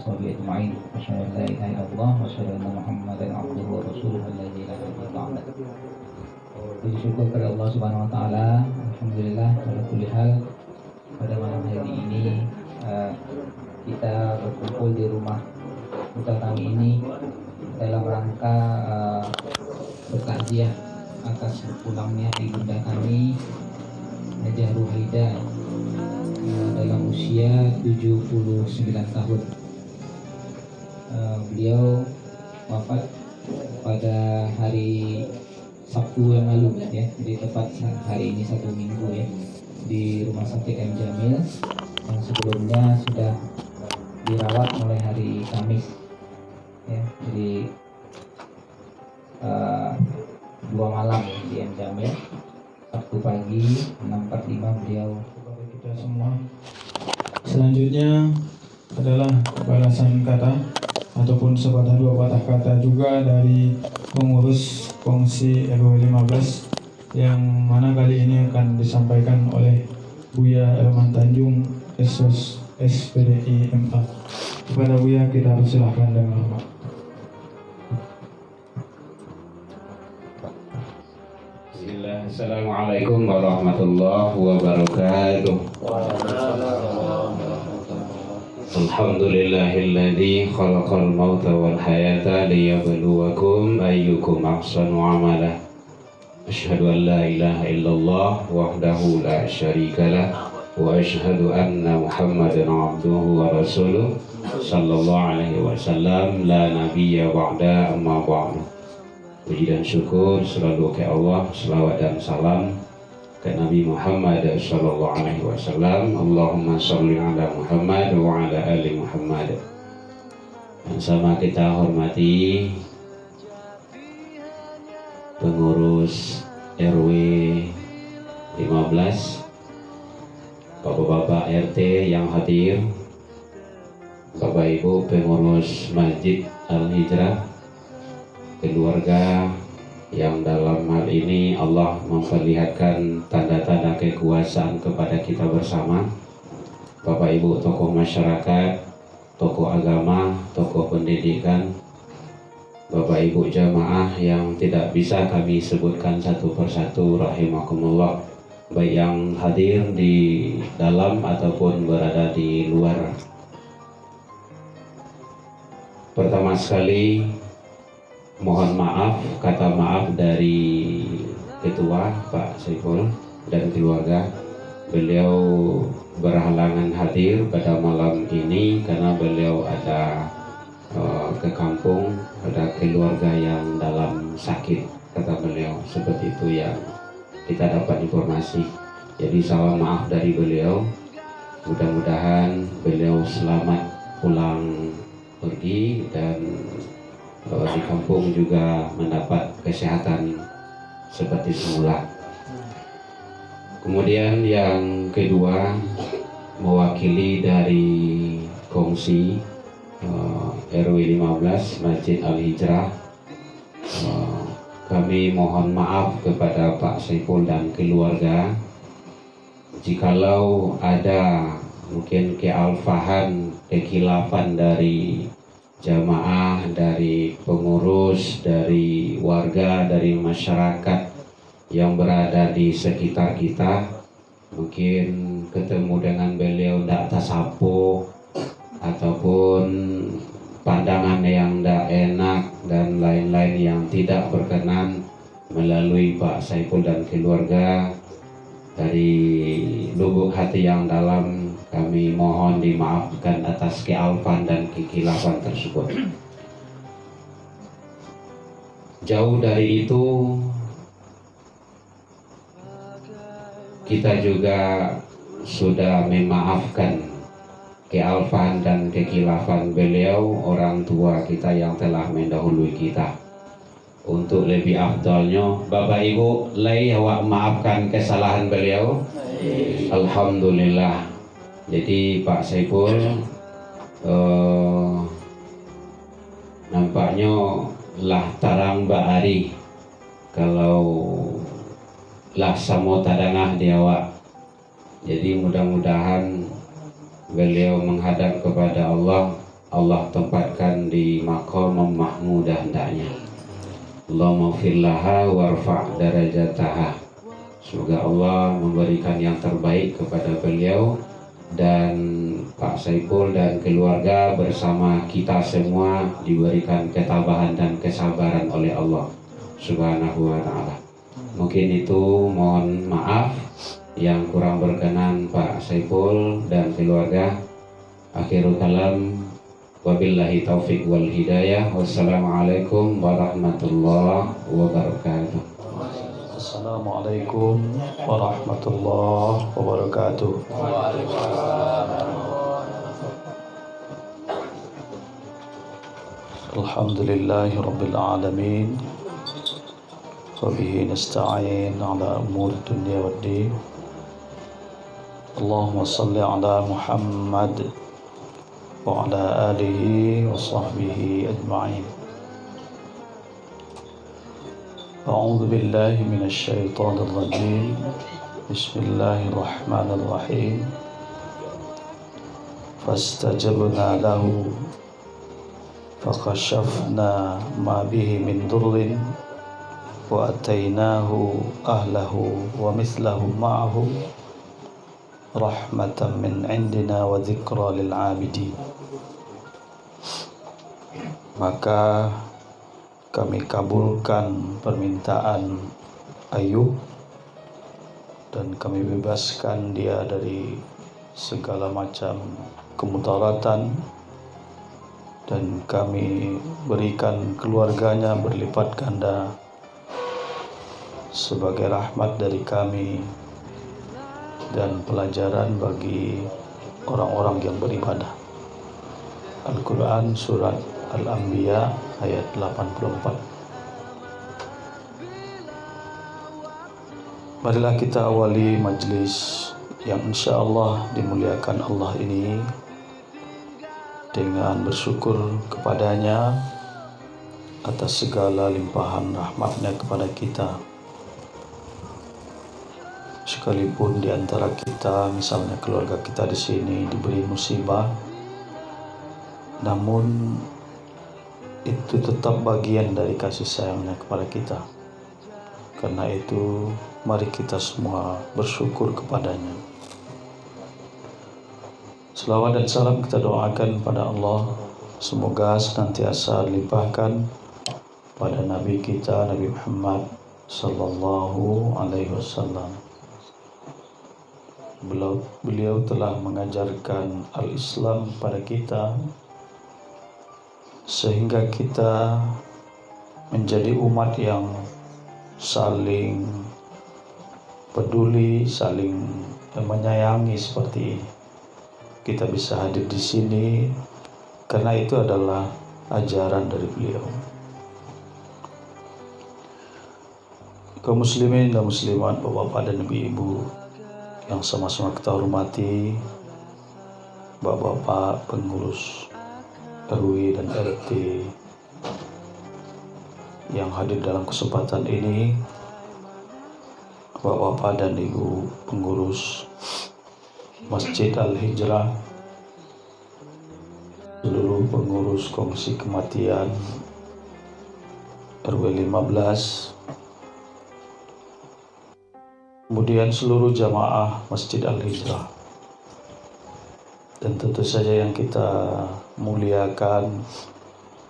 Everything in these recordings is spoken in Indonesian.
وصحبه أجمعين أشهد أن لا إله إلا الله وأشهد أن محمدا عبده ورسوله الذي لا نبي بعده. Puji syukur kepada Allah Subhanahu Wa Taala. Alhamdulillah pada kulli hal pada malam hari ini kita berkumpul di rumah duka kami ini dalam rangka bertakziah atas berpulangnya ibunda kami Hajah Ruhaida dalam usia 79 tahun. Beliau wafat pada hari Sabtu yang lalu ya, jadi tepat hari ini 1 minggu ya, di Rumah Sakit M Jamil yang sebelumnya sudah dirawat mulai hari Kamis ya, jadi 2 malam ya, di M Jamil. Sabtu pagi 6.45 beliau kepada kita semua. Selanjutnya adalah balasan kata ataupun sepatah dua patah kata juga dari pengurus Kongsi RW 15 yang mana kali ini akan disampaikan oleh Buya Elman Tanjung, Esos SPDI MA. Kepada Buya kita persilahkan dengan hormat. Assalamualaikum warahmatullahi wabarakatuh. Alhamdulillahilladzi khalaqal mauta wal hayata liyabluwakum ayyukum ahsanu amala. Asyhadu an la ilaha illallah wahdahu la syarikalah wa asyhadu anna Muhammadan abduhu wa rasuluh sallallahu alaihi wasallam la nabiyya ba'da amma ba'du. Puji dan syukur selalu ke Allah, selawat dan salam ke Nabi Muhammad sallallahu alaihi wasallam. Allahumma shalli ala Muhammad wa ala ali Muhammad. Yang sama kita hormati pengurus RW 15, Bapak-bapak RT yang hadir, Bapak Ibu pengurus Masjid Al-Hijrah, keluarga yang dalam hal ini Allah memperlihatkan tanda-tanda kekuasaan kepada kita bersama, Bapak Ibu tokoh masyarakat, tokoh agama, tokoh pendidikan, Bapak Ibu jamaah yang tidak bisa kami sebutkan satu persatu rahimakumullah, baik yang hadir di dalam ataupun berada di luar. Pertama sekali mohon maaf, kata maaf dari Ketua Pak Saiful dan keluarga. Beliau berhalangan hadir pada malam ini karena beliau ada ke kampung, ada keluarga yang dalam sakit, kata beliau. Seperti itu yang kita dapat informasi. Jadi salam maaf dari beliau. Mudah-mudahan beliau selamat pulang pergi dan di kampung juga mendapat kesehatan seperti semula. Kemudian yang kedua, mewakili dari Kongsi RW 15 Masjid Al-Hijrah, kami mohon maaf kepada Pak Saiful dan keluarga jikalau ada mungkin kealfahan, kekhilafan dari jamaah, dari pengurus, dari warga, dari masyarakat yang berada di sekitar kita. Mungkin ketemu dengan beliau tidak tersapu ataupun pandangan yang tidak enak dan lain-lain yang tidak berkenan melalui Pak Saiful dan keluarga. Dari lubuk hati yang dalam kami mohon dimaafkan atas kealfan dan kekhilafan tersebut. Jauh dari itu, kita juga sudah memaafkan kealfan dan kekhilafan beliau, orang tua kita yang telah mendahului kita. Untuk lebih afdalnya, Bapak Ibu, lay awak maafkan kesalahan beliau. Alhamdulillah. Jadi Pak Saiful nampaknya lah tarang ba'ari kalau lah samo tadangah di awak. Jadi mudah-mudahan beliau menghadap kepada Allah Allah tempatkan di maqam mahmudah hendaknya. Allahumma fir laha warfa' darajataha. Semoga Allah memberikan yang terbaik kepada beliau dan Pak Saiful dan keluarga bersama kita semua diberikan ketabahan dan kesabaran oleh Allah Subhanahu wa ta'ala. Mungkin itu, mohon maaf yang kurang berkenan Pak Saiful dan keluarga. Akhirul kalam, wabillahi taufiq wal hidayah. Wassalamualaikum warahmatullahi wabarakatuh. Assalamualaikum warahmatullahi wabarakatuh. Alhamdulillahi rabbil alamin. Wabihi nasta'in ala umur dunya waddin. Allahumma salli ala Muhammad wa ala alihi wa sahbihi ajma'in. أعوذ بالله من الشيطان الرجيم. بسم الله الرحمن الرحيم. فاستجبنا له فكشفنا ما به من ضر وأتيناه أهله ومثلهم معه رحمة من عندنا وذكرى للعابدين. Maka kami kabulkan permintaan Ayub dan kami bebaskan dia dari segala macam kemudaratan dan kami berikan keluarganya berlipat ganda sebagai rahmat dari kami dan pelajaran bagi orang-orang yang beribadah. Al-Quran Surat Al-Anbiya ayat 84. Marilah kita awali majlis yang insya Allah dimuliakan Allah ini dengan bersyukur kepadanya atas segala limpahan rahmatnya kepada kita. Sekalipun di antara kita, misalnya keluarga kita di sini diberi musibah, namun itu tetap bagian dari kasih sayangnya kepada kita. Karena itu mari kita semua bersyukur kepadanya. Selawat dan salam kita doakan pada Allah, semoga senantiasa limpahkan pada Nabi kita Nabi Muhammad sallallahu alaihi wasallam. Beliau telah mengajarkan al-Islam pada kita sehingga kita menjadi umat yang saling peduli, saling menyayangi seperti ini. Kita bisa hadir di sini karena itu adalah ajaran dari beliau. Kaum muslimin dan muslimat, bapak-bapak dan ibu-ibu yang sama-sama kita hormati, bapak-bapak pengurus RW dan RT yang hadir dalam kesempatan ini, bapak-bapak dan ibu pengurus Masjid Al-Hijrah, seluruh pengurus Kongsi Kematian RW 15, kemudian seluruh jamaah Masjid Al-Hijrah, dan tentu saja yang kita muliakan,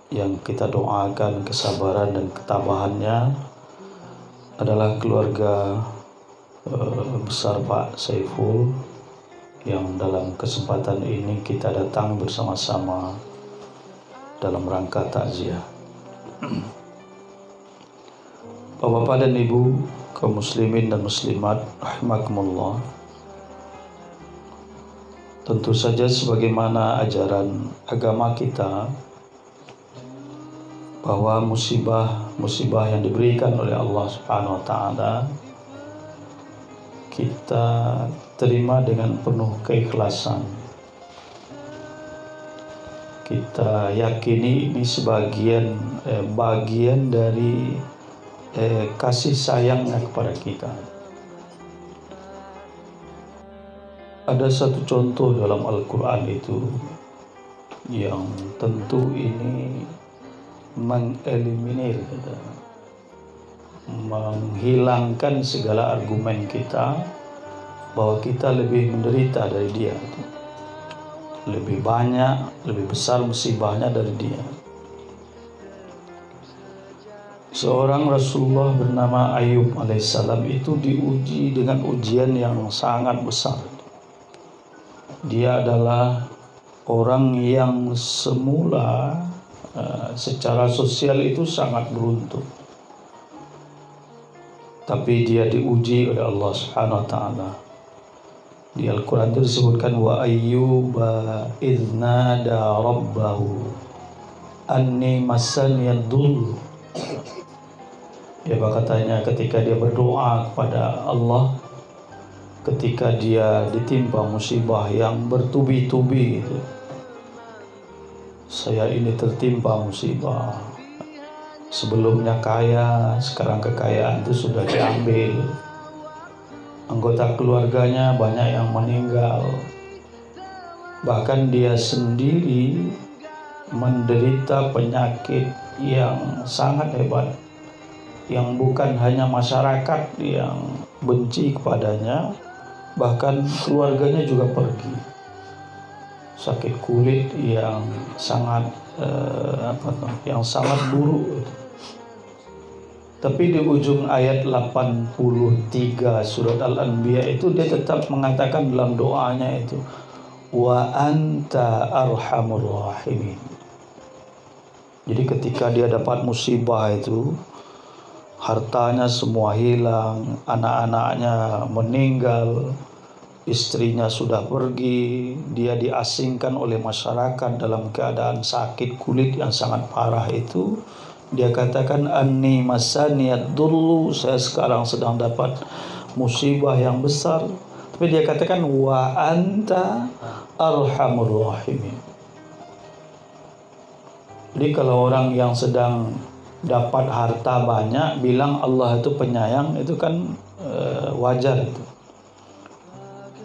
yang kita doakan kesabaran dan ketabahannya adalah keluarga besar Pak Saiful yang dalam kesempatan ini kita datang bersama-sama dalam rangka takziah. Bapak-bapak dan ibu, kaum muslimin dan muslimat rahimakumullah, tentu saja sebagaimana ajaran agama kita bahwa musibah yang diberikan oleh Allah Subhanahu wa taala kita terima dengan penuh keikhlasan. Kita yakini ini bagian dari kasih sayangnya kepada kita. Ada satu contoh dalam Al-Quran itu yang tentu ini mengeliminir, menghilangkan segala argumen kita bahwa kita lebih menderita dari dia, lebih banyak, lebih besar musibahnya dari dia. Seorang Rasulullah bernama Ayub alaihissalam itu diuji dengan ujian yang sangat besar. Dia adalah orang yang semula secara sosial itu sangat beruntung, tapi dia diuji oleh Allah Subhanahu wa taala. Di Al-Quran itu disebutkan wa ayyuba idznada rabbahu anni masaniyad-dhurr. Dia katanya ketika dia berdoa kepada Allah, ketika dia ditimpa musibah yang bertubi-tubi itu, saya ini tertimpa musibah, sebelumnya kaya, sekarang kekayaan itu sudah diambil, anggota keluarganya banyak yang meninggal, bahkan dia sendiri menderita penyakit yang sangat hebat, yang bukan hanya masyarakat yang benci kepadanya, bahkan keluarganya juga pergi. Sakit kulit yang sangat buruk. Tapi di ujung ayat 83 surat Al-Anbiya itu dia tetap mengatakan dalam doanya itu, wa anta arhamur rahimin. Jadi ketika dia dapat musibah itu, hartanya semua hilang, anak-anaknya meninggal, istrinya sudah pergi, dia diasingkan oleh masyarakat dalam keadaan sakit kulit yang sangat parah itu, dia katakan anni masaniyad dhurru, saya sekarang sedang dapat musibah yang besar. Tapi dia katakan wa anta arhamur rahimin. Jadi kalau orang yang sedang dapat harta banyak bilang Allah itu penyayang, itu kan wajar itu.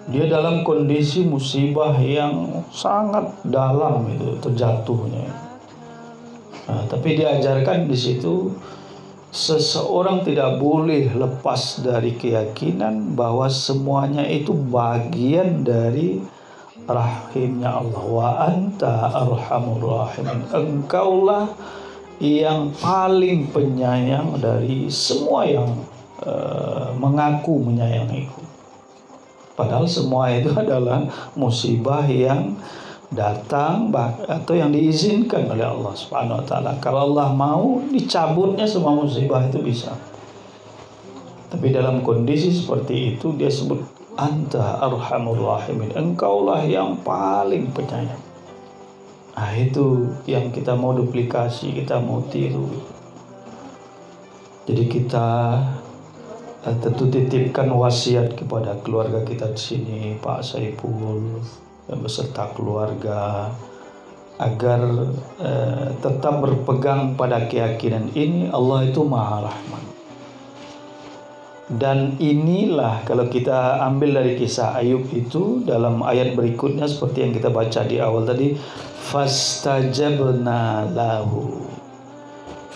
Dia dalam kondisi musibah yang sangat dalam itu terjatuhnya. Tapi diajarkan di situ seseorang tidak boleh lepas dari keyakinan bahwa semuanya itu bagian dari rahimnya Allah. Wa anta arhamur rahimin. Engkaulah yang paling penyayang dari semua yang mengaku menyayangiku. Padahal semua itu adalah musibah yang datang atau yang diizinkan oleh Allah Subhanahu wa taala. Kalau Allah mau dicabutnya semua musibah itu bisa. Tapi dalam kondisi seperti itu dia sebut anta arhamur rahimin, engkaulah yang paling penyayang. Nah, itu yang kita mau duplikasi, kita mau tiru. Jadi kita tentu titipkan wasiat kepada keluarga kita di sini, Pak Saiful dan beserta keluarga, agar tetap berpegang pada keyakinan ini, Allah itu Maha Rahman. Dan inilah kalau kita ambil dari kisah Ayub itu dalam ayat berikutnya seperti yang kita baca di awal tadi, fastajabna lahu.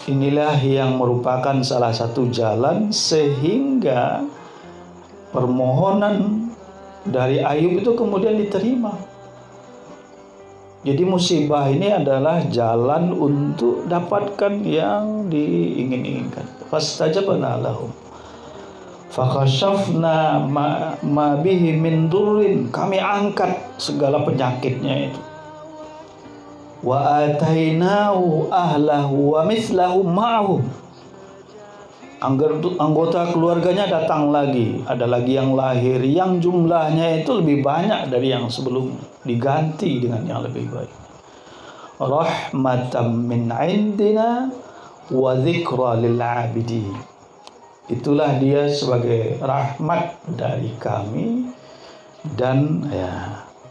Inilah yang merupakan salah satu jalan sehingga permohonan dari Ayub itu kemudian diterima. Jadi musibah ini adalah jalan untuk dapatkan yang diingin-inginkan. Fastajabna lahum fakhashafna ma bihi min durrin, kami angkat segala penyakitnya itu. Wa atainahu ahlahu wa mislahum ma'ahum, anggota keluarganya datang lagi, ada lagi yang lahir yang jumlahnya itu lebih banyak dari yang sebelumnya, diganti dengan yang lebih baik. Rahmatan min indina wa dzikra lil 'abidin. Itulah dia sebagai rahmat dari kami dan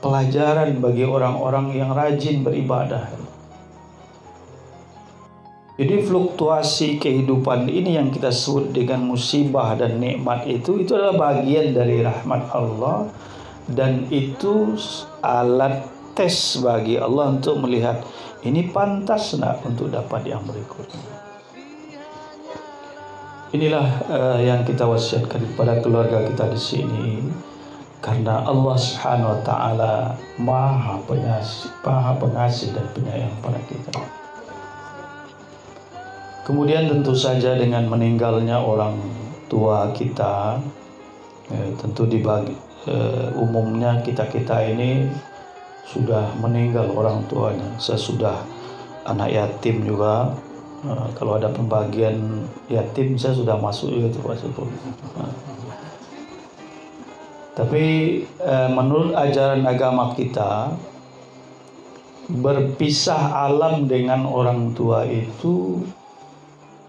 pelajaran bagi orang-orang yang rajin beribadah. Jadi fluktuasi kehidupan ini yang kita sebut dengan musibah dan nikmat itu adalah bagian dari rahmat Allah, dan itu alat tes bagi Allah untuk melihat ini pantas nak untuk dapat yang berikutnya. Inilah yang kita wasiatkan kepada keluarga kita di sini, karena Allah Subhanahu wa taala Maha Pengasih dan Penyayang pada kita. Kemudian tentu saja dengan meninggalnya orang tua kita, tentu umumnya kita ini sudah meninggal orang tuanya. Saya sudah anak yatim juga. Kalau ada pembagian yatim saya sudah masuk juga itu Pak Syukur. Tapi menurut ajaran agama kita, berpisah alam dengan orang tua itu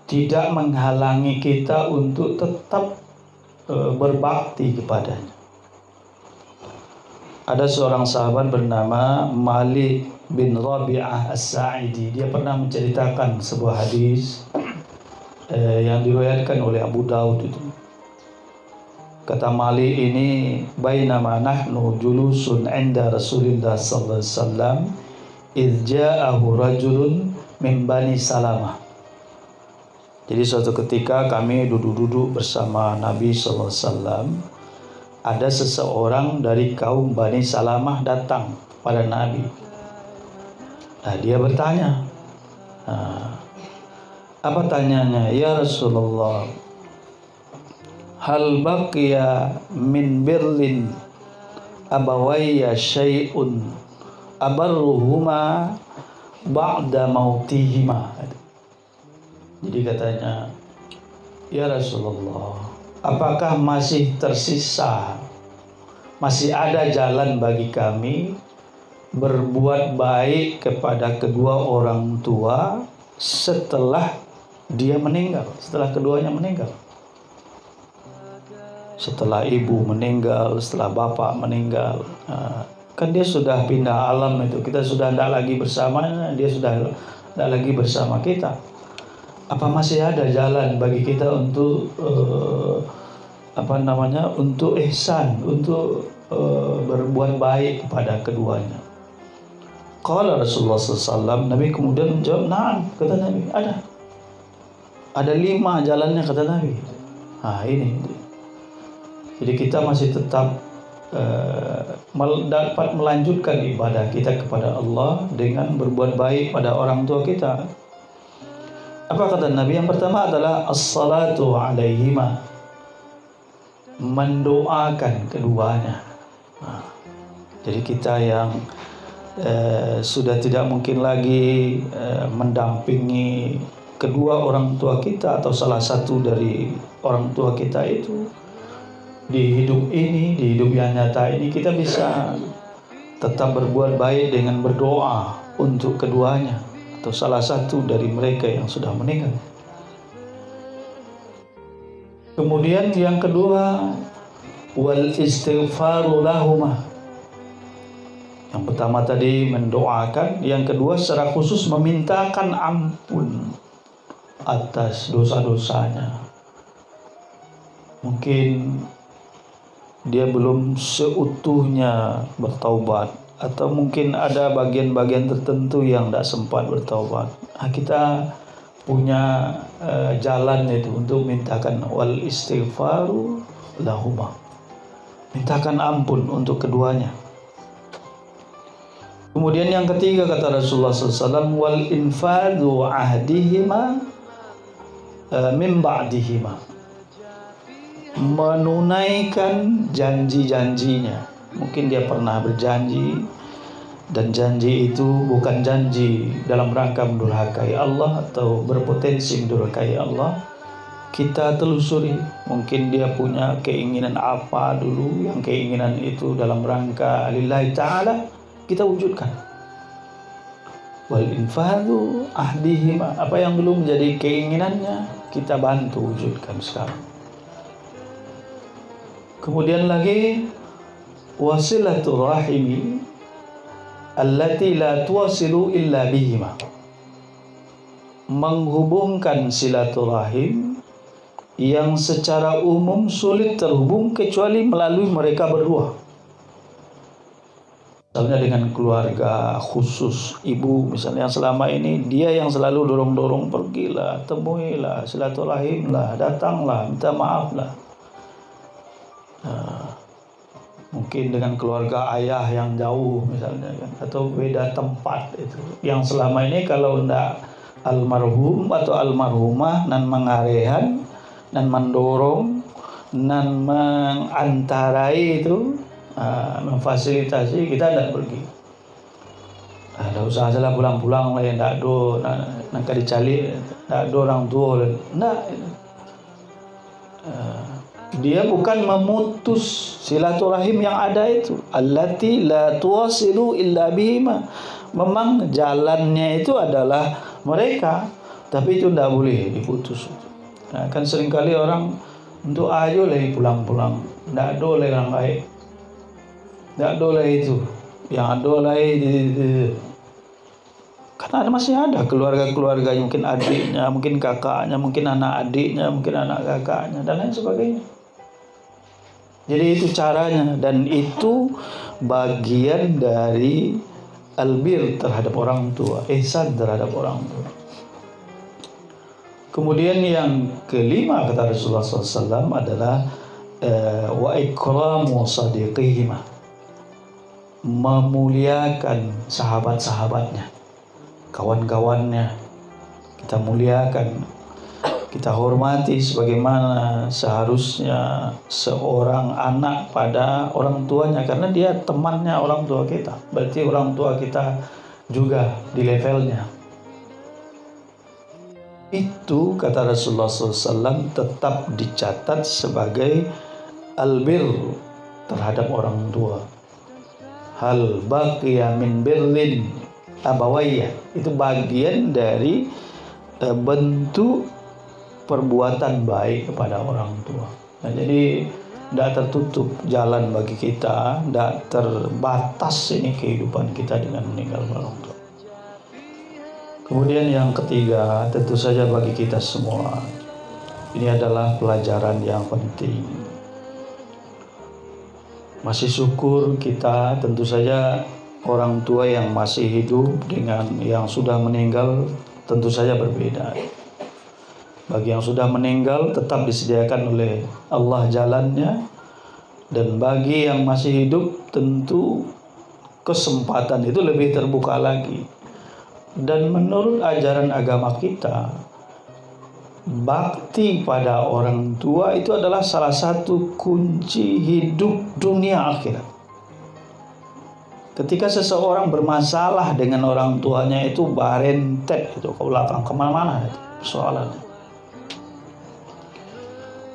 tidak menghalangi kita untuk tetap berbakti kepadanya. Ada seorang sahabat bernama Malik bin Rabi'ah As-Sa'idi. Dia pernah menceritakan sebuah hadis yang diriwayatkan oleh Abu Daud itu. Kata Malik ini, bainama nahnu julusun 'inda Rasulillah sallallahu alaihi wasallam idz ja'ahu rajulun min Bani Salamah. Jadi suatu ketika kami duduk-duduk bersama Nabi sallallahu alaihi wasallam, ada seseorang dari kaum Bani Salamah datang pada Nabi. Nah, dia bertanya, apa tanyanya? Ya Rasulullah, hal baqiya min birlin abawayya syai'un abarruhuma ba'da mautihima. Jadi katanya, ya Rasulullah, apakah masih tersisa, masih ada jalan bagi kami berbuat baik kepada kedua orang tua setelah dia meninggal, setelah keduanya meninggal? Setelah ibu meninggal, setelah bapak meninggal, kan dia sudah pindah alam itu, kita sudah tidak lagi bersamanya, dia sudah tidak lagi bersama kita. Apa masih ada jalan bagi kita untuk untuk ihsan, untuk berbuat baik kepada keduanya? Qala Rasulullah SAW, Nabi kemudian menjawab, na'am, kata Nabi, ada 5 jalannya, kata Nabi. Nah ini, jadi kita masih tetap dapat melanjutkan ibadah kita kepada Allah dengan berbuat baik pada orang tua kita. Apa kata Nabi? Yang pertama adalah as-salatu alaihima, mendoakan keduanya. Nah, jadi kita yang sudah tidak mungkin lagi mendampingi kedua orang tua kita atau salah satu dari orang tua kita itu di hidup ini, di hidup yang nyata ini, kita bisa tetap berbuat baik dengan berdoa untuk keduanya atau salah satu dari mereka yang sudah meninggal. Kemudian yang kedua, wal istighfaru lahuma. Yang pertama tadi mendoakan, yang kedua secara khusus memintakan ampun atas dosa-dosanya. Mungkin dia belum seutuhnya bertaubat, atau mungkin ada bagian-bagian tertentu yang tidak sempat bertaubat. Nah, kita punya jalan itu untuk mintakan wal istighfaru lahuma, mintakan ampun untuk keduanya. Kemudian yang ketiga kata Rasulullah SAW, wal infadhu ahdihima min ba'dihima, menunaikan janji-janjinya. Mungkin dia pernah berjanji, dan janji itu bukan janji dalam rangka mendurhakai Allah atau berpotensi mendurhakai Allah. Kita telusuri, mungkin dia punya keinginan apa dulu, yang keinginan itu dalam rangka lillahi ta'ala, kita wujudkan. Wal infadhu ahdihima, apa yang dulu menjadi keinginannya, kita bantu wujudkan sekarang. Kemudian lagi, wasilaturrahimi allati la tuwasilu illa bihima, menghubungkan silaturahim yang secara umum sulit terhubung kecuali melalui mereka berdua. Misalnya dengan keluarga khusus ibu misalnya, yang selama ini dia yang selalu dorong-dorong, pergilah, temuilah, silaturahimlah, datanglah, minta maaflah. Mungkin dengan keluarga ayah yang jauh misalnya kan, atau beda tempat itu. Yang selama ini kalau ndak almarhum atau almarhumah nan mengarehan, nan mendorong, nan mengantarai itu, memfasilitasi, kita tidak pergi. Ada usaha salah pulang-pulang lah, yang tidak do, nak dicari, tidak do orang tua, tidak. Dia bukan memutus silaturahim yang ada itu. Allati la tuwasilu illa bihima. Memang jalannya itu adalah mereka, tapi itu tidak boleh diputus. Nah, kan seringkali orang untuk ayo lagi pulang-pulang, tidak do lagi orang baik. Tidak ada itu, yang ada lagi karena masih ada keluarga-keluarga, mungkin adiknya, mungkin kakaknya, mungkin anak adiknya, mungkin anak kakaknya, dan lain sebagainya. Jadi itu caranya, dan itu bagian dari albir terhadap orang tua, ihsan terhadap orang tua. Kemudian yang kelima kata Rasulullah SAW adalah wa ikramu sadiqihima, memuliakan sahabat-sahabatnya, kawan-kawannya. Kita muliakan, kita hormati sebagaimana seharusnya seorang anak pada orang tuanya, karena dia temannya orang tua kita, berarti orang tua kita juga di levelnya. Itu kata Rasulullah SAW tetap dicatat sebagai albir terhadap orang tua. Hal baqiya min birrin abawayya, itu bagian dari bentuk perbuatan baik kepada orang tua. Nah, jadi tidak tertutup jalan bagi kita, tidak terbatas ini kehidupan kita dengan meninggal orang tua. Kemudian yang ketiga, tentu saja bagi kita semua ini adalah pelajaran yang penting. Masih syukur kita, tentu saja orang tua yang masih hidup dengan yang sudah meninggal tentu saja berbeda. Bagi yang sudah meninggal tetap disediakan oleh Allah jalannya, dan bagi yang masih hidup tentu kesempatan itu lebih terbuka lagi. Dan menurut ajaran agama kita, bakti pada orang tua itu adalah salah satu kunci hidup dunia akhirat. Ketika seseorang bermasalah dengan orang tuanya itu barentet itu ke belakang, kemana-mana itu persoalannya.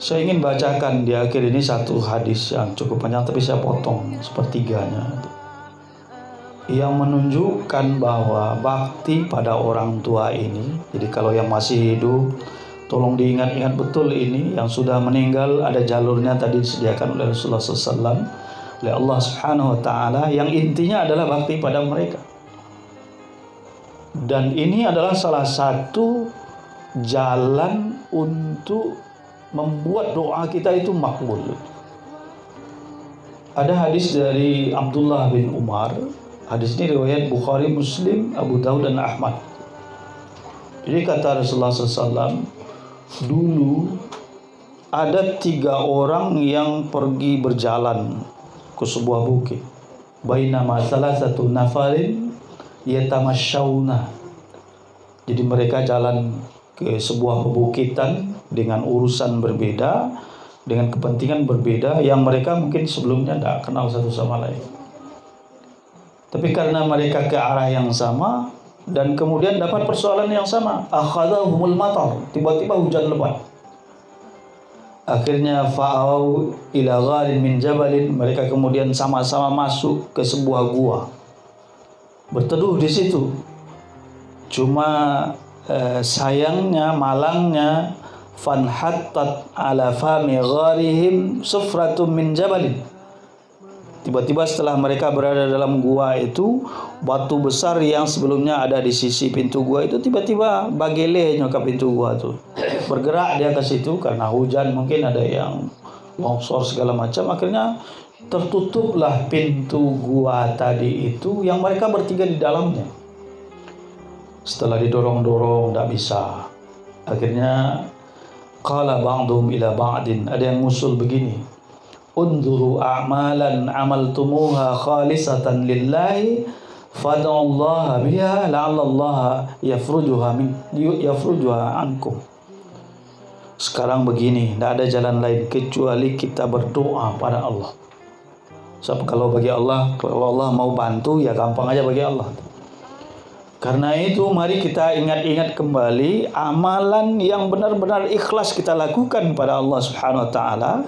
Saya ingin bacakan di akhir ini satu hadis yang cukup panjang, tapi saya potong sepertiganya, yang menunjukkan bahwa bakti pada orang tua ini, jadi kalau yang masih hidup tolong diingat-ingat betul ini, yang sudah meninggal ada jalurnya tadi disediakan oleh Rasulullah SAW, oleh Allah Subhanahu Wa Taala, yang intinya adalah bakti pada mereka. Dan ini adalah salah satu jalan untuk membuat doa kita itu makbul. Ada hadis dari Abdullah bin Umar. Hadis ini riwayat Bukhari, Muslim, Abu Daud dan Ahmad. Jadi kata Rasulullah SAW, dulu ada 3 orang yang pergi berjalan ke sebuah bukit. Bainama salasatu nafarin yatamasyawna. Jadi mereka jalan ke sebuah pebukitan dengan urusan berbeda, dengan kepentingan berbeda, yang mereka mungkin sebelumnya tidak kenal satu sama lain. Tapi karena mereka ke arah yang sama dan kemudian dapat persoalan yang sama, akhadhahumul matar, tiba-tiba hujan lebat. Akhirnya fa'au ila gharin min jabalin, mereka kemudian sama-sama masuk ke sebuah gua, berteduh di situ. Cuma sayangnya, malangnya, fanhattat ala fami gharihim sufratum min jabalin. Tiba-tiba setelah mereka berada dalam gua itu, batu besar yang sebelumnya ada di sisi pintu gua itu tiba-tiba bagele nyokap pintu gua itu. Bergerak dia ke situ karena hujan, mungkin ada yang longsor segala macam. Akhirnya tertutuplah pintu gua tadi itu yang mereka bertiga di dalamnya. Setelah didorong-dorong tidak bisa, akhirnya qala ba'dhum ila ba'din, ada yang ngusul begini, unzuru a'malan amaltumuha khalisatan lillahi fad'ullaha biha la'allallaha yafrujuha ankum. Sekarang begini, tidak ada jalan lain kecuali kita berdoa pada Allah. Sebab kalau Allah mau bantu ya gampang aja bagi Allah. Karena itu mari kita ingat-ingat kembali amalan yang benar-benar ikhlas kita lakukan pada Allah Subhanahu wa taala.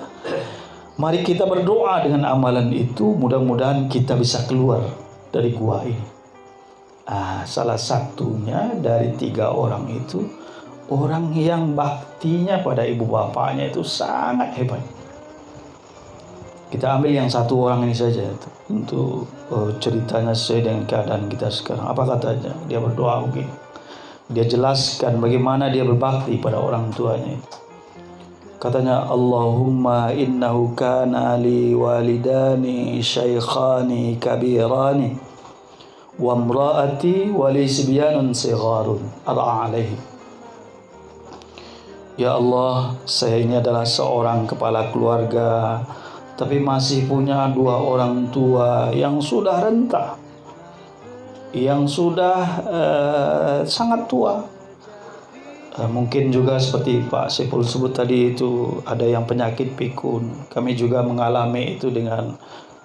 Mari kita berdoa dengan amalan itu, mudah-mudahan kita bisa keluar dari gua ini. Salah satunya dari 3 orang itu, orang yang baktinya pada ibu bapaknya itu sangat hebat. Kita ambil yang 1 orang ini saja untuk ceritanya sesuai dengan keadaan kita sekarang. Apa katanya? Dia berdoa begini. Dia jelaskan bagaimana dia berbakti pada orang tuanya itu. Katanya, Allahumma innahu kana li walidani syaikhani kabirani wa imraati wa li sibyanun sigharun ar'a alaihi. Ya Allah, saya ini adalah seorang kepala keluarga, tapi masih punya 2 orang tua yang sudah renta, yang sudah sangat tua. Mungkin juga seperti Pak Sepul sebut tadi itu, ada yang penyakit pikun. Kami juga mengalami itu dengan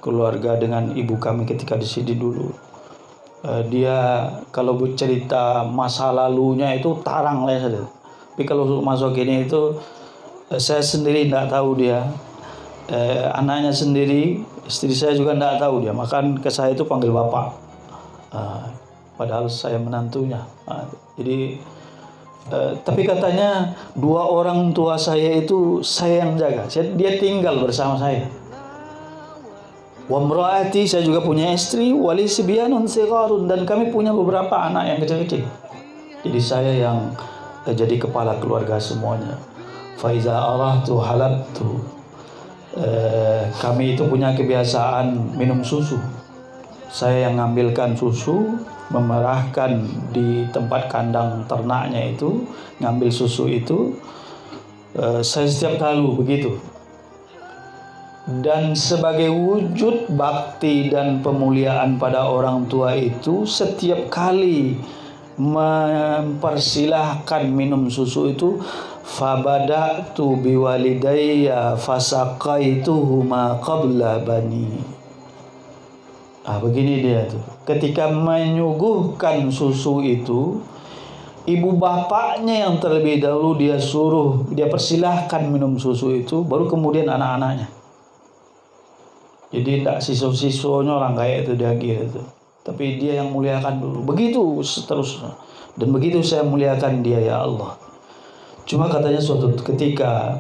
keluarga, dengan ibu kami ketika di sini dulu. Dia kalau bercerita masa lalunya itu tarang lah saja. Tapi kalau masuk ini itu saya sendiri tidak tahu dia. Anaknya sendiri, istri saya juga tidak tahu dia. Makan ke saya itu panggil bapak, padahal saya menantunya. Jadi tapi katanya 2 orang tua saya itu saya yang jaga. Dia tinggal bersama saya. Wa mraati, saya juga punya istri, wali sibyanun sigharun, dan kami punya beberapa anak yang kecil-kecil. Jadi saya yang jadi kepala keluarga semuanya. Fa iza arahtu halabtu. Kami itu punya kebiasaan minum susu. Saya yang ngambilkan susu, memerahkan di tempat kandang ternaknya itu, ngambil susu itu. Saya setiap kali begitu. Dan sebagai wujud bakti dan pemuliaan pada orang tua itu, setiap kali mempersilahkan minum susu itu, fabada'tu biwalidayya fasaqaituhuma qabla bani. Begini dia tuh. Ketika menyuguhkan susu itu, ibu bapaknya yang terlebih dahulu dia persilahkan minum susu itu, baru kemudian anak-anaknya. Jadi tidak siswa-siswanya orang kaya itu dia gitu. Tapi dia yang muliakan dulu. Begitu seterusnya. Dan begitu saya muliakan dia, ya Allah. Cuma katanya suatu ketika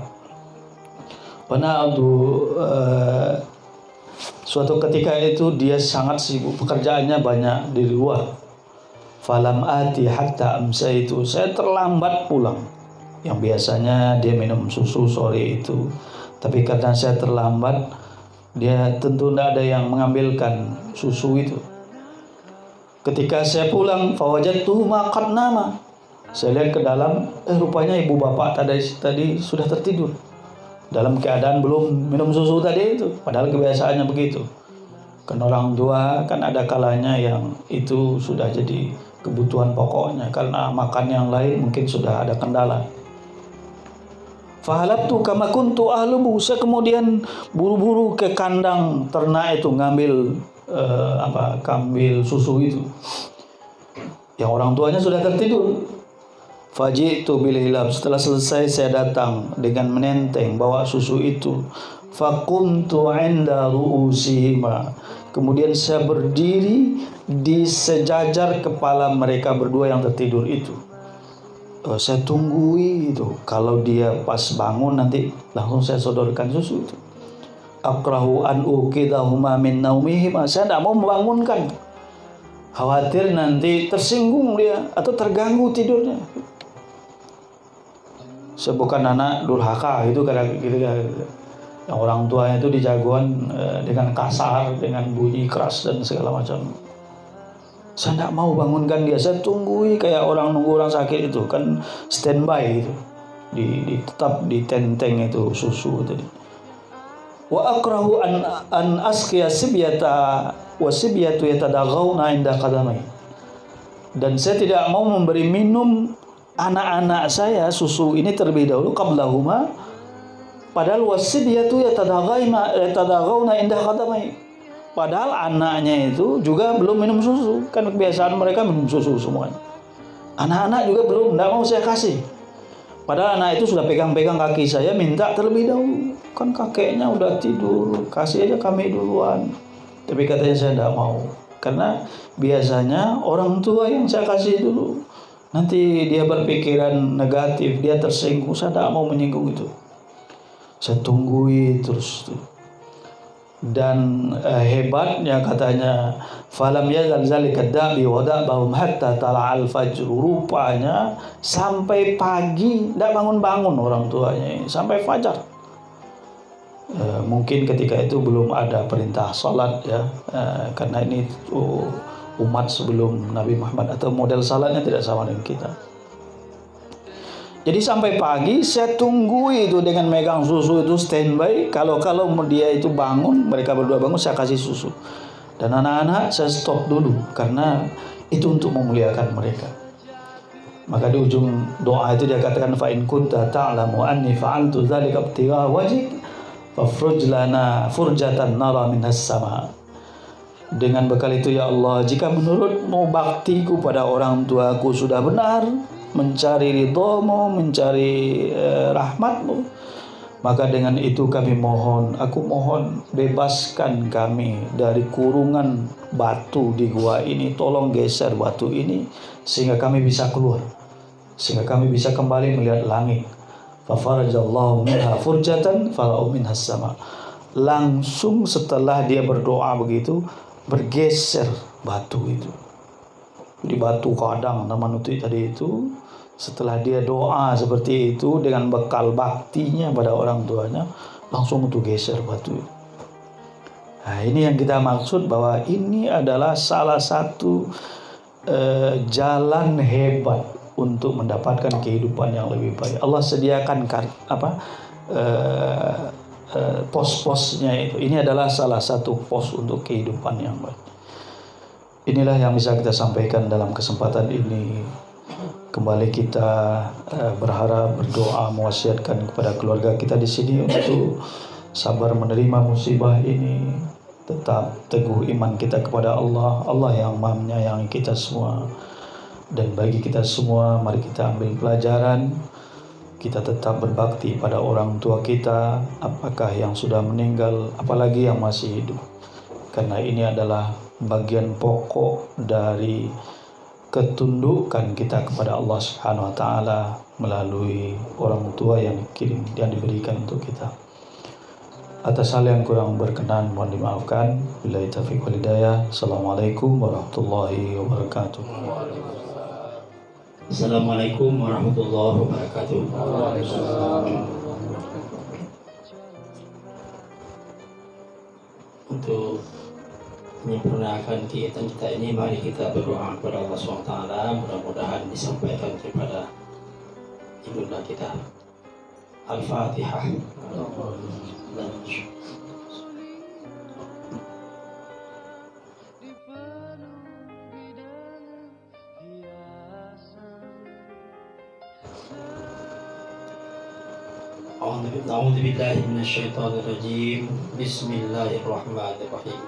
suatu ketika itu dia sangat sibuk, pekerjaannya banyak di luar. Falam ati hatta amsaitu, saya terlambat pulang. Yang biasanya dia minum susu sore itu, tapi karena saya terlambat, dia tentu tidak ada yang mengambilkan susu itu. Ketika saya pulang, fawajadtuhu ma qad nama. Saya lihat ke dalam, rupanya ibu bapak tadi sudah tertidur dalam keadaan belum minum susu tadi itu. Padahal kebiasaannya begitu. Kan orang tua kan ada kalanya yang itu sudah jadi kebutuhan pokoknya, karena makan yang lain mungkin sudah ada kendala. Fahalabtu kama kuntu ahlubu, saya kemudian buru-buru ke kandang ternak itu ngambil kambil susu itu. Yang orang tuanya sudah tertidur. Faji'tu bil hilab, setelah selesai saya datang dengan menenteng bawa susu itu. Faqumtu 'inda ru'usihima, kemudian saya berdiri di sejajar kepala mereka berdua yang tertidur itu. Saya tunggui itu, kalau dia pas bangun nanti langsung saya sodorkan susu itu. Akrahu an uqidahuma min naumihim, saya tidak mau membangunkan, khawatir nanti tersinggung dia atau terganggu tidurnya. Saya bukan anak durhaka itu kadang gitu. Orang tuanya itu dijagoan dengan kasar, dengan bunyi keras dan segala macam. Saya tidak mau bangunkan dia, saya tunggui kayak orang nunggu orang sakit itu kan, standby gitu, tetap di tenteng itu susu tadi. Wa akrahu an asqiya sibyata wa sibyatu yatadaghawna inda qadamai. Dan saya tidak mau memberi minum anak-anak saya susu ini terlebih dahulu qablahuma, padahal wasibyatu yatadaghawna inda qadamai. Padahal anaknya itu juga belum minum susu. Kan kebiasaan mereka minum susu semuanya. Anak-anak juga belum, tidak mau saya kasih. Padahal anak itu sudah pegang-pegang kaki saya, minta terlebih dahulu. Kan kakeknya udah tidur, kasih aja kami duluan. Tapi katanya saya tidak mau. Karena biasanya orang tua yang saya kasih dulu, nanti dia berpikiran negatif, dia tersinggung. Saya tidak mau menyinggung itu. Saya tunggui terus. Dan hebatnya katanya, falam yazal zalika dabi wa da'bahum hatta tala'al fajr. Rupanya sampai pagi tidak bangun-bangun orang tuanya, sampai fajar. Mungkin ketika itu belum ada perintah salat ya, karena ini umat sebelum Nabi Muhammad, atau model salatnya tidak sama dengan kita. Jadi sampai pagi saya tunggu itu dengan megang susu itu standby. Kalau dia itu bangun, mereka berdua bangun, saya kasih susu. Dan anak-anak saya stop dulu karena itu untuk memuliakan mereka. Maka di ujung doa itu dia katakan, fa in kunta ta'lamu anni fa'altu dzalika ibtigha wajhik fafruj lana furjatan nara minas sama. Dengan bekal itu ya Allah, jika menurutmu baktiku pada orang tuaku sudah benar, mencari ridhomu, mencari rahmatmu, maka dengan itu kami mohon, aku mohon bebaskan kami dari kurungan batu di gua ini. Tolong geser batu ini sehingga kami bisa keluar, sehingga kami bisa kembali melihat langit. Fafarajallahu minha furjatan falau minhas sama. Langsung setelah dia berdoa begitu, bergeser batu itu. Di batu kadang nama nuti tadi itu, setelah dia doa seperti itu dengan bekal baktinya pada orang tuanya, langsung untuk geser batu. Nah, ini yang kita maksud, bahwa ini adalah salah satu jalan hebat untuk mendapatkan kehidupan yang lebih baik. Allah sediakan pos-posnya itu. Ini adalah salah satu pos untuk kehidupan yang baik. Inilah yang bisa kita sampaikan dalam kesempatan ini. Kembali kita berharap, berdoa, mewasiatkan kepada keluarga kita di sini untuk sabar menerima musibah ini, tetap teguh iman kita kepada Allah. Allah yang Maha menyayangi kita semua. Dan bagi kita semua, mari kita ambil pelajaran. Kita tetap berbakti pada orang tua kita, apakah yang sudah meninggal, apalagi yang masih hidup. Karena ini adalah bagian pokok dari ketundukan kita kepada Allah Subhanahu wa taala melalui orang tua yang diberikan untuk kita. Atas hal yang kurang berkenan mohon dimaafkan. Billahi taufiq wal hidayah. Assalamualaikum warahmatullahi wabarakatuh. Assalamualaikum warahmatullahi wabarakatuh. Untuk menyempurnakan kegiatan kita ini, mari kita berdoa kepada Allah SWT. Mudah-mudahan disampaikan kepada ibunda kita. Al-Fatihah. A'udzu billahi minasyaitonir rajim. Bismillahirrahmanirrahim.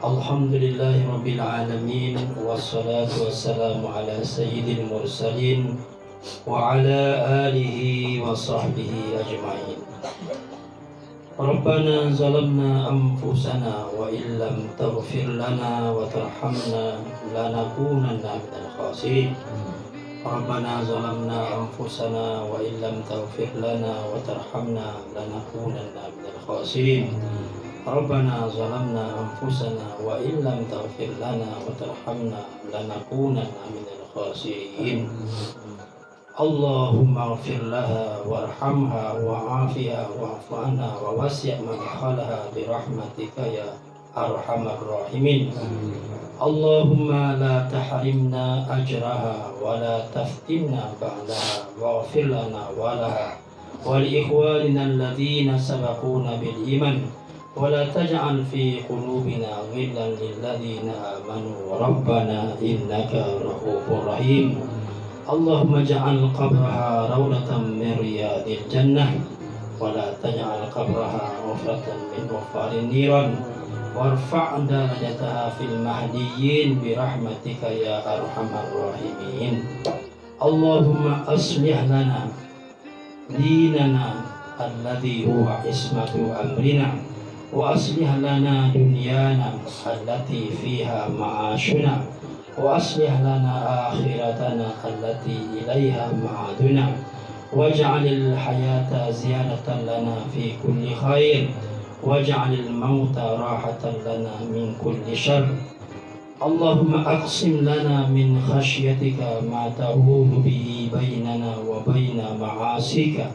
Alhamdulillahi rabbil alamin, wassalatu wassalamu ala sayyidil mursalin wa ala alihi wa sahbihi ajma'in. Rabbana zalamna anfusana wa illam taghfir lana wa tarhamna lanakunanna minal khasirin. Rabbana zalamna anfusana wa illam taghfir lana wa tarhamna lanakunanna minal khasirin. Rabbana zalamna anfusana wa illam taghfir lana wa tarhamna lanakunanna minal khasirin. Allahumma ighfir laha warhamha wa'afiha wa'fu anha wa wasi' madkhalaha bi rahmatika ya arhamar rahimin. Allahumma la tahrimna ajraha wa la taftinna ba'daha waghfir lana wa laha wa li ikhwanina alladhina sabaquna bil iman wa la taj'al fi qulubina ghillan lil ladzina amanu rabbana innaka ra'ufur rahim. Allahumma ja'al qabraha rawdatan min riyadil jannah wa la taj'al qabraha ghufratan min ghufarin niran warfa' darajataha fil mahdiyyin bi rahmatika ya arhamar rahimin. Allahumma aslih lana dinana alladhi huwa ismatu amrina wa aslih lana dunyana allati fiha ma'ashuna wa aslih lana akhiratana allati ilaiha ma'aduna waj'alil hayata ziyadatan lana fi kulli khair waj'alil mauta rahatan lana min kulli syarr. Allahumma aqsim lana min khasyatika ma tahulu bihi bainana wa baina ma'asika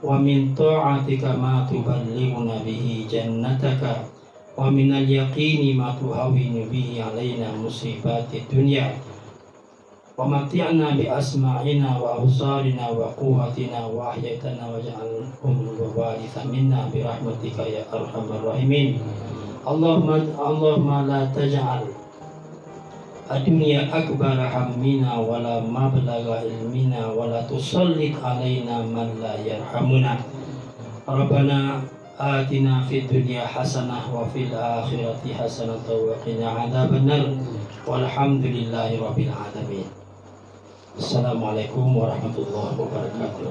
wa min ta'atika ma tuballighuna bihi jannataka wa minal yaqini ma tuhawwinu bihi alaina musibati dunya wa mati'na bi asma'ina wa absarina wa quwwatina wa ahyatana waj'alhum waritha minna bi rahmatika ya arhamar rahimin. Allahumma la taj'al ad-dunya akbar hammina wa la mablagha ilmina wa la tusallit alaina man la yarhamuna. Rabbana atina fid dunya hasanah wa fil akhirati hasanah wa qina adzabannar walhamdulillahi rabbil alamin. Assalamualaikum warahmatullahi wabarakatuh.